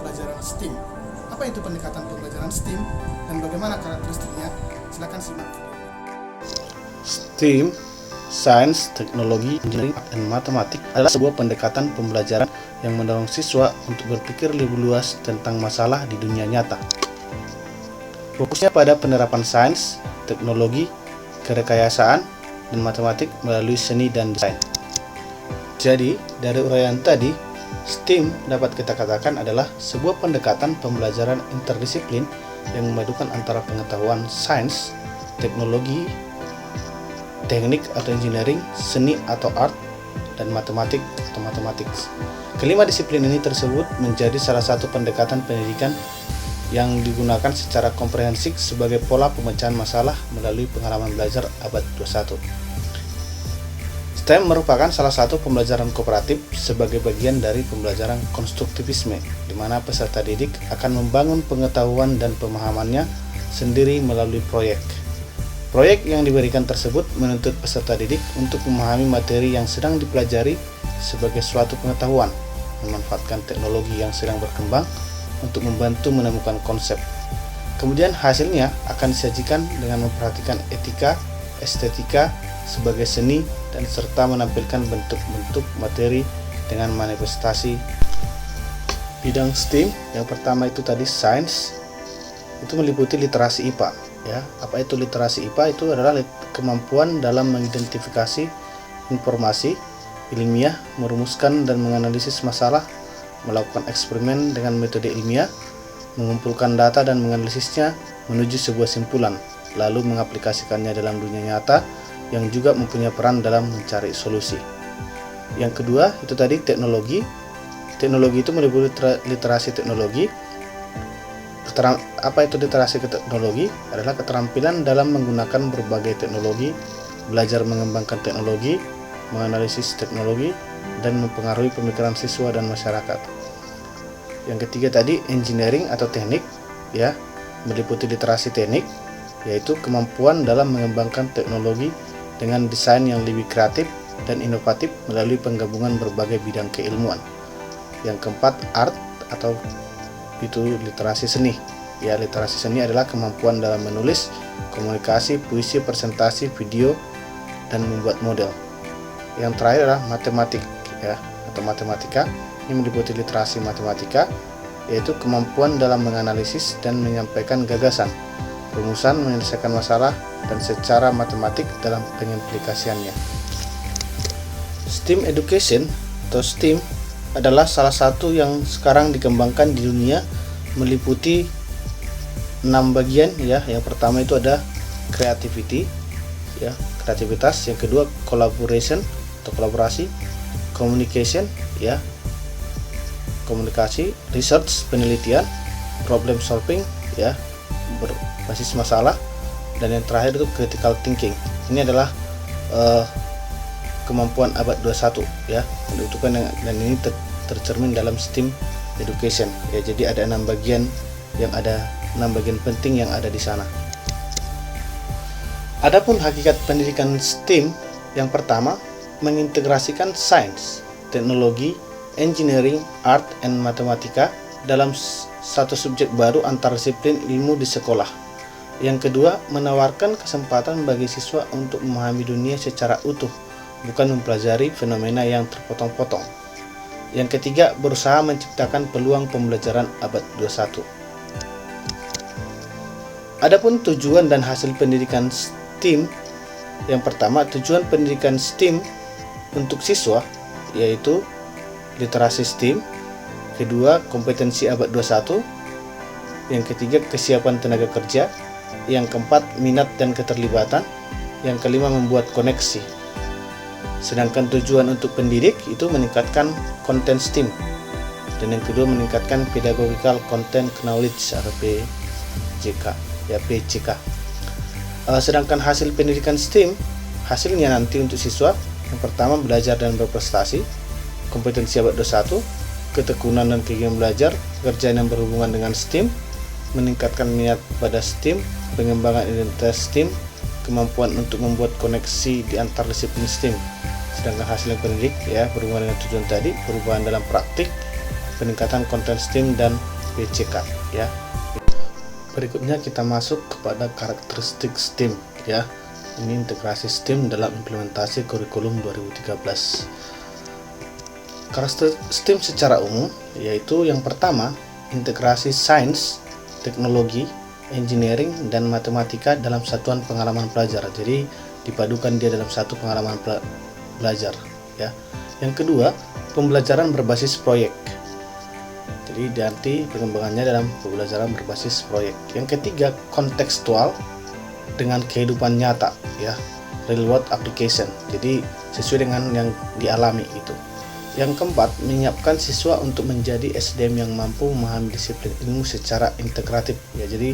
pembelajaran STEAM. Apa itu pendekatan pembelajaran STEAM dan bagaimana karakteristiknya? Silakan simak video. STEAM, Sains, Teknologi, Engineering, dan Matematik adalah sebuah pendekatan pembelajaran yang mendorong siswa untuk berpikir lebih luas tentang masalah di dunia nyata. Fokusnya pada penerapan sains, teknologi, kerekayasaan, dan matematik melalui seni dan desain. Jadi, dari uraian tadi, STEAM dapat kita katakan adalah sebuah pendekatan pembelajaran interdisiplin yang memadukan antara pengetahuan sains, teknologi, teknik atau engineering, seni atau art, dan matematik atau mathematics. Kelima disiplin ini tersebut menjadi salah satu pendekatan pendidikan yang digunakan secara komprehensif sebagai pola pemecahan masalah melalui pengalaman belajar abad 21. STEM merupakan salah satu pembelajaran kooperatif sebagai bagian dari pembelajaran konstruktivisme, di mana peserta didik akan membangun pengetahuan dan pemahamannya sendiri melalui proyek. Proyek yang diberikan tersebut menuntut peserta didik untuk memahami materi yang sedang dipelajari sebagai suatu pengetahuan, memanfaatkan teknologi yang sedang berkembang untuk membantu menemukan konsep. Kemudian hasilnya akan disajikan dengan memperhatikan etika, estetika sebagai seni dan serta menampilkan bentuk-bentuk materi dengan manifestasi bidang STEAM. Yang pertama itu tadi sains, itu meliputi literasi IPA. Ya, apa itu literasi IPA? Itu adalah kemampuan dalam mengidentifikasi informasi ilmiah, merumuskan dan menganalisis masalah, melakukan eksperimen dengan metode ilmiah, mengumpulkan data dan menganalisisnya menuju sebuah simpulan, lalu mengaplikasikannya dalam dunia nyata yang juga mempunyai peran dalam mencari solusi. Yang kedua itu tadi teknologi. Teknologi itu meliputi literasi teknologi. Apa itu literasi teknologi? Adalah keterampilan dalam menggunakan berbagai teknologi, belajar mengembangkan teknologi, menganalisis teknologi, dan mempengaruhi pemikiran siswa dan masyarakat. Yang ketiga tadi engineering atau teknik, ya, meliputi literasi teknik, yaitu kemampuan dalam mengembangkan teknologi dengan desain yang lebih kreatif dan inovatif melalui penggabungan berbagai bidang keilmuan. Yang keempat art atau itu literasi seni. Ya, literasi seni adalah kemampuan dalam menulis, komunikasi, puisi, presentasi, video, dan membuat model. Yang terakhir adalah matematik, ya, atau matematika. Ini meliputi literasi matematika, yaitu kemampuan dalam menganalisis dan menyampaikan gagasan, rumusan, menyelesaikan masalah, dan secara matematik dalam pengimplikasiannya. STEAM Education atau STEAM adalah salah satu yang sekarang dikembangkan di dunia, meliputi 6 bagian, ya. Yang pertama itu ada creativity, ya, kreativitas. Yang kedua collaboration atau kolaborasi, communication, ya, komunikasi, research, penelitian, problem solving, ya, berbasis masalah, dan yang terakhir itu critical thinking. Ini adalah kemampuan abad 21, ya, dibutuhkan, dan ini tercermin dalam STEAM Education, ya. Jadi ada 6 bagian yang ada 6 bagian penting yang ada di sana. Adapun hakikat pendidikan STEAM, yang pertama mengintegrasikan sains, teknologi, engineering, art, and matematika dalam satu subjek baru antar disiplin ilmu di sekolah. Yang kedua, menawarkan kesempatan bagi siswa untuk memahami dunia secara utuh, bukan mempelajari fenomena yang terpotong-potong. Yang ketiga, berusaha menciptakan peluang pembelajaran abad 21. Adapun tujuan dan hasil pendidikan STEAM, yang pertama, tujuan pendidikan STEAM untuk siswa yaitu literasi STEAM, kedua kompetensi abad 21, yang ketiga kesiapan tenaga kerja, yang keempat minat dan keterlibatan, yang kelima membuat koneksi. Sedangkan tujuan untuk pendidik itu meningkatkan konten STEAM, dan yang kedua meningkatkan pedagogical content knowledge atau PCK, ya, PCK. Sedangkan hasil pendidikan STEAM, hasilnya nanti untuk siswa, yang pertama belajar dan berprestasi, kompetensi abad 21, ketekunan dan kegiatan belajar, pekerjaan yang berhubungan dengan STEAM, meningkatkan minat pada STEAM, pengembangan identitas STEAM, kemampuan untuk membuat koneksi di antar disiplin STEAM. Sedangkan hasil yang pendidik, ya, berhubungan dengan tujuan tadi, perubahan dalam praktik, peningkatan konten STEM dan PCK ya. Berikutnya kita masuk kepada karakteristik STEM ya. Ini integrasi STEM dalam implementasi kurikulum 2013. Karakteristik STEM secara umum yaitu yang pertama, integrasi sains, teknologi, engineering, dan matematika dalam satuan pengalaman pelajar. Jadi dipadukan dia dalam satu pengalaman belajar ya. Yang kedua, pembelajaran berbasis proyek. Jadi nanti pengembangannya dalam pembelajaran berbasis proyek. Yang ketiga, kontekstual dengan kehidupan nyata ya, real world application. Jadi sesuai dengan yang dialami itu. Yang keempat, menyiapkan siswa untuk menjadi SDM yang mampu memahami disiplin ilmu secara integratif ya. Jadi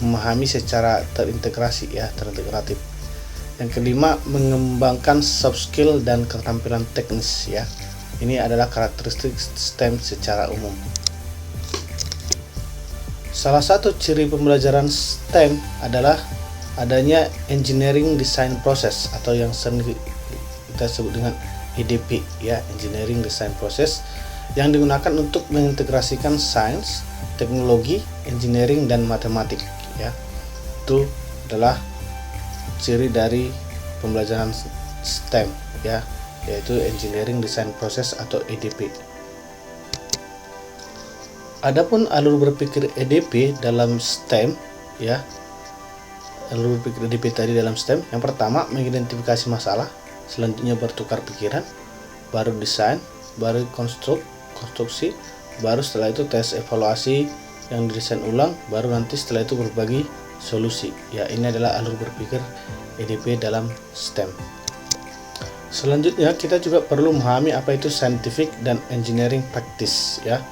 memahami secara terintegrasi ya, terintegratif. Yang kelima, mengembangkan soft skill dan keterampilan teknis ya. Ini adalah karakteristik STEM secara umum. Salah satu ciri pembelajaran STEM adalah adanya engineering design process atau yang sering kita sebut dengan EDP ya, engineering design process, yang digunakan untuk mengintegrasikan sains, teknologi, engineering, dan matematik ya. Itu adalah ciri dari pembelajaran STEM ya, yaitu engineering design process atau EDP. Adapun alur berpikir EDP dalam STEM ya. Alur berpikir EDP tadi dalam STEM, yang pertama mengidentifikasi masalah, selanjutnya bertukar pikiran, baru desain, baru konstruksi, baru setelah itu tes evaluasi yang didesain ulang, baru nanti setelah itu berbagi solusi ya. Ini adalah alur berpikir EDP dalam STEM. Selanjutnya kita juga perlu memahami apa itu scientific dan engineering practice ya.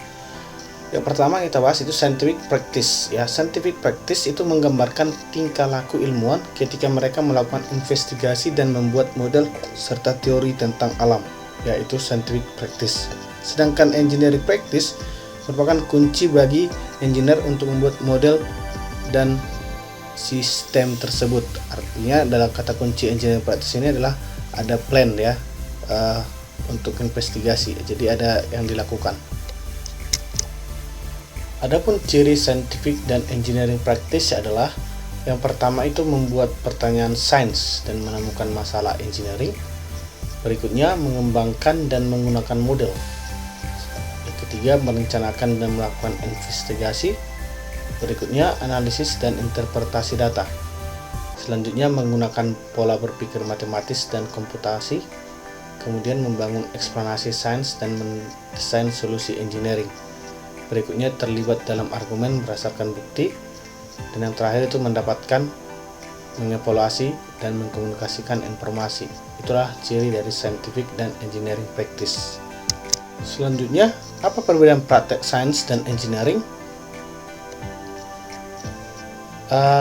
Yang pertama kita bahas itu scientific practice ya. Scientific practice itu menggambarkan tingkah laku ilmuwan ketika mereka melakukan investigasi dan membuat model serta teori tentang alam, yaitu scientific practice. Sedangkan engineering practice merupakan kunci bagi engineer untuk membuat model dan sistem tersebut. Artinya dalam kata kunci engineering practice ini adalah ada plan ya, untuk investigasi. Jadi ada yang dilakukan. Adapun ciri scientific dan engineering practice adalah yang pertama itu membuat pertanyaan sains dan menemukan masalah engineering. Berikutnya mengembangkan dan menggunakan model. Yang ketiga merencanakan dan melakukan investigasi. Berikutnya analisis dan interpretasi data. Selanjutnya menggunakan pola berpikir matematis dan komputasi. Kemudian membangun eksplanasi sains dan mendesain solusi engineering. Berikutnya terlibat dalam argumen berdasarkan bukti, dan yang terakhir itu mendapatkan, mengevaluasi, dan mengkomunikasikan informasi. Itulah ciri dari scientific dan engineering practice. Selanjutnya, apa perbedaan praktek sains dan engineering?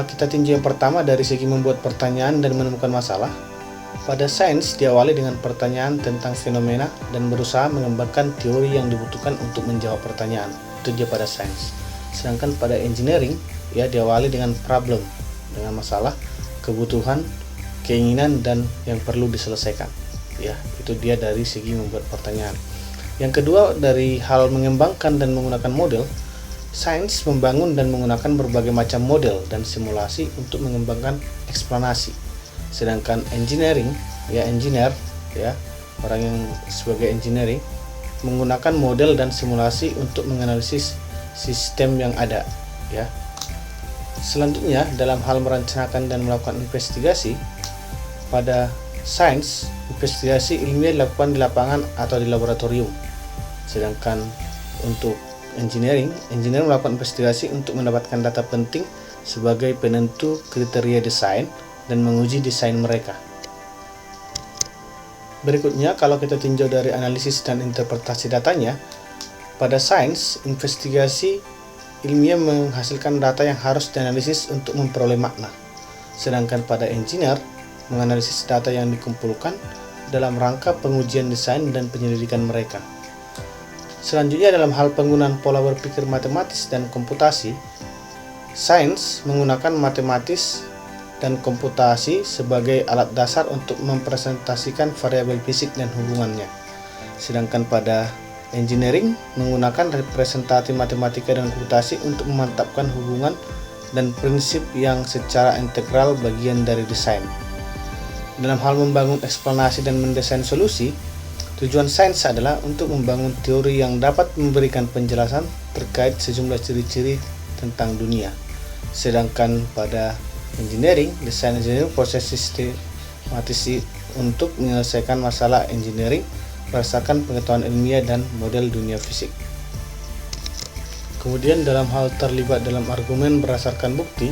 Kita tinjau yang pertama dari segi membuat pertanyaan dan menemukan masalah. Pada sains diawali dengan pertanyaan tentang fenomena dan berusaha mengembangkan teori yang dibutuhkan untuk menjawab pertanyaan. Itu dia pada sains. Sedangkan pada engineering ya diawali dengan problem, dengan masalah, kebutuhan, keinginan, dan yang perlu diselesaikan ya. Itu dia dari segi membuat pertanyaan. Yang kedua, dari hal mengembangkan dan menggunakan model, sains membangun dan menggunakan berbagai macam model dan simulasi untuk mengembangkan eksplanasi. Sedangkan engineering ya, engineer ya, orang yang sebagai engineering menggunakan model dan simulasi untuk menganalisis sistem yang ada ya. Selanjutnya dalam hal merencanakan dan melakukan investigasi, pada sains investigasi ilmiah dilakukan di lapangan atau di laboratorium. Sedangkan untuk engineer melakukan investigasi untuk mendapatkan data penting sebagai penentu kriteria desain dan menguji desain mereka. Berikutnya, kalau kita tinjau dari analisis dan interpretasi datanya, pada sains, investigasi ilmiah menghasilkan data yang harus dianalisis untuk memperoleh makna. Sedangkan pada engineer, menganalisis data yang dikumpulkan dalam rangka pengujian desain dan penyelidikan mereka. Selanjutnya, dalam hal penggunaan pola berpikir matematis dan komputasi, sains menggunakan matematis dan komputasi sebagai alat dasar untuk mempresentasikan variabel fisik dan hubungannya. Sedangkan pada Engineering menggunakan representasi matematika dan komputasi untuk memantapkan hubungan dan prinsip yang secara integral bagian dari desain. Dalam hal membangun eksplanasi dan mendesain solusi, tujuan sains adalah untuk membangun teori yang dapat memberikan penjelasan terkait sejumlah ciri-ciri tentang dunia. Sedangkan pada engineering, desain engineering proses sistematis untuk menyelesaikan masalah engineering berdasarkan pengetahuan ilmiah dan model dunia fisik. Kemudian dalam hal terlibat dalam argumen berdasarkan bukti,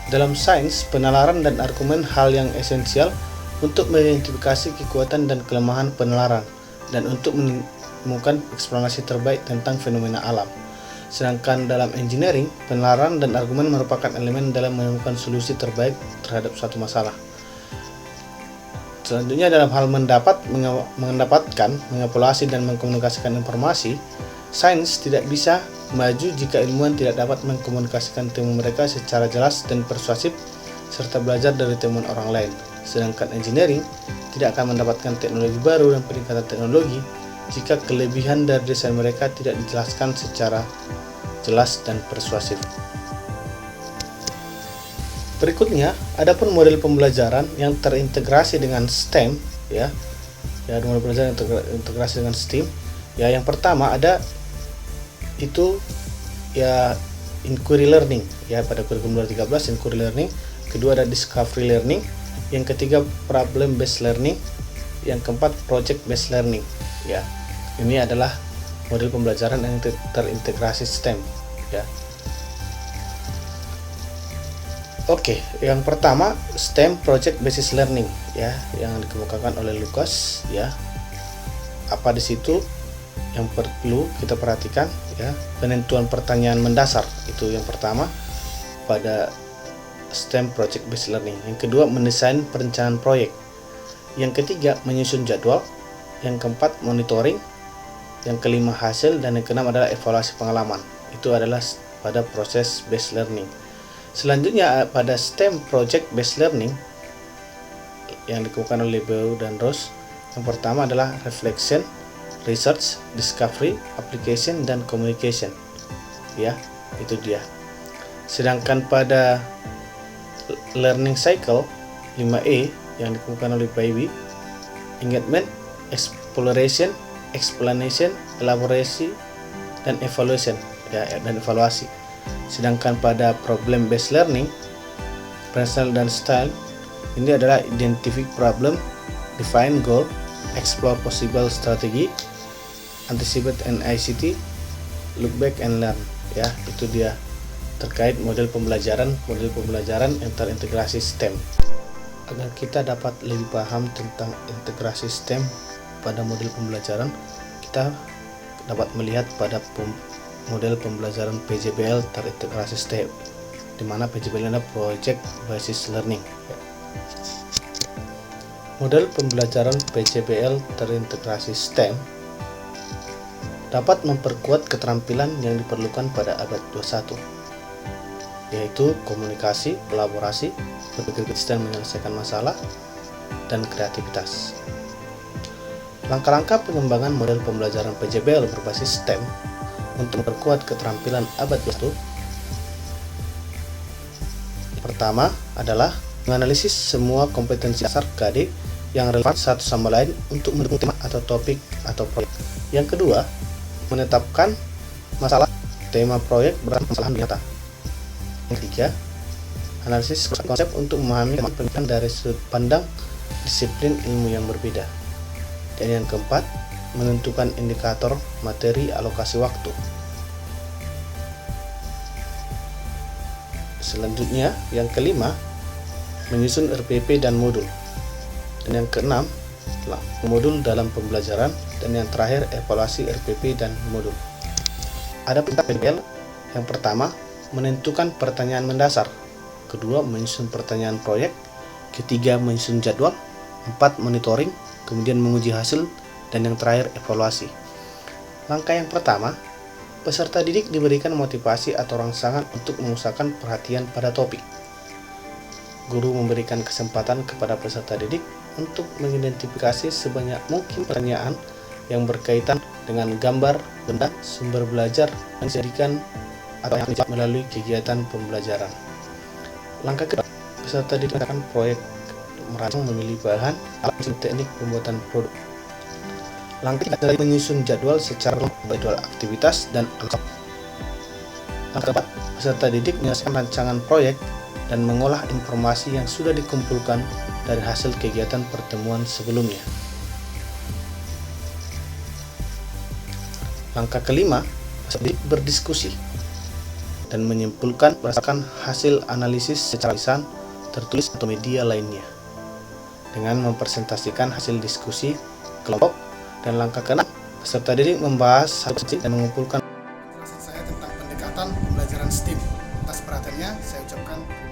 dalam sains, penalaran dan argumen hal yang esensial untuk mengidentifikasi kekuatan dan kelemahan penalaran dan untuk menemukan eksplanasi terbaik tentang fenomena alam. Sedangkan dalam engineering, penalaran dan argumen merupakan elemen dalam menemukan solusi terbaik terhadap suatu masalah. Selanjutnya dalam hal mendapatkan, mengepolasi dan mengkomunikasikan informasi, sains tidak bisa maju jika ilmuwan tidak dapat mengkomunikasikan temuan mereka secara jelas dan persuasif serta belajar dari temuan orang lain. Sedangkan engineering tidak akan mendapatkan teknologi baru dan peningkatan teknologi jika kelebihan dari desain mereka tidak dijelaskan secara jelas dan persuasif. Berikutnya, adapun model pembelajaran yang terintegrasi dengan STEM, model pembelajaran yang terintegrasi dengan STEM, yang pertama ada itu inquiry learning, pada kurikulum 2013 inquiry learning, kedua ada discovery learning, yang ketiga problem based learning, yang keempat project based learning, Ini adalah model pembelajaran yang terintegrasi STEM, Oke, yang pertama STEM Project Based Learning, yang dikemukakan oleh Lucas, Apa di situ yang perlu kita perhatikan, penentuan pertanyaan mendasar itu yang pertama pada STEM Project Based Learning. Yang kedua, mendesain perencanaan proyek. Yang ketiga, menyusun jadwal. Yang keempat, monitoring. Yang kelima, hasil, dan yang keenam adalah evaluasi pengalaman. Itu adalah pada proses based learning. Selanjutnya pada STEM Project Based Learning yang dikemukakan oleh Beu dan Rose, yang pertama adalah reflection, research, discovery, application, dan communication. Itu dia. Sedangkan pada learning cycle 5E yang dikemukakan oleh Baibi, engagement, exploration, explanation, elaborasi, dan evaluation, dan evaluasi. Sedangkan pada problem based learning, personal dan style, ini adalah identify problem, define goal, explore possible strategy, anticipate and ICT, look back and learn. Itu dia terkait model pembelajaran yang terintegrasi STEM. Agar kita dapat lebih paham tentang integrasi STEM pada model pembelajaran, kita dapat melihat pada model pembelajaran PJBL terintegrasi STEM, di mana PJBL adalah Project Based Learning. Model pembelajaran PJBL terintegrasi STEM dapat memperkuat keterampilan yang diperlukan pada abad 21, yaitu komunikasi, kolaborasi, berpikir kritis dan menyelesaikan masalah, dan kreativitas. Langkah-langkah pengembangan model pembelajaran PJBL berbasis STEM untuk memperkuat keterampilan abad 21. Pertama adalah menganalisis semua kompetensi dasar KD yang relevan satu sama lain untuk mendukung tema atau topik atau proyek. Yang kedua, menetapkan masalah tema proyek berdasarkan masalah nyata. Yang ketiga, analisis konsep untuk memahami pemikiran dari sudut pandang disiplin ilmu yang berbeda. Dan yang keempat, menentukan indikator materi alokasi waktu. Selanjutnya, yang kelima, menyusun RPP dan modul. Dan yang keenam, modul dalam pembelajaran. Dan yang terakhir, evaluasi RPP dan modul. Ada PJBL. Yang pertama, menentukan pertanyaan mendasar. Kedua, menyusun pertanyaan proyek. Ketiga, menyusun jadwal. 4, monitoring. Kemudian menguji hasil. Dan yang terakhir, evaluasi. Langkah yang pertama, peserta didik diberikan motivasi atau rangsangan untuk memusatkan perhatian pada topik. Guru memberikan kesempatan kepada peserta didik untuk mengidentifikasi sebanyak mungkin pertanyaan yang berkaitan dengan gambar, benda, sumber belajar yang dijadikan atau yang dijawab melalui kegiatan pembelajaran. Langkah kedua, peserta didik melakukan proyek merancang, memilih bahan, alat, dan teknik pembuatan produk. Langkah ketiga, menyusun jadwal secara jadwal aktivitas dan angka. Langkah keempat, peserta didik menyelesaikan rancangan proyek dan mengolah informasi yang sudah dikumpulkan dari hasil kegiatan pertemuan sebelumnya. Langkah kelima, peserta didik berdiskusi dan menyimpulkan berdasarkan hasil analisis secara lisan, tertulis atau media lainnya dengan mempresentasikan hasil diskusi kelompok. Dan langkah keenam, peserta didik membahas hasil dan mengumpulkan Penjelasan saya tentang pendekatan pembelajaran STEAM. Atas perhatiannya saya ucapkan terima kasih.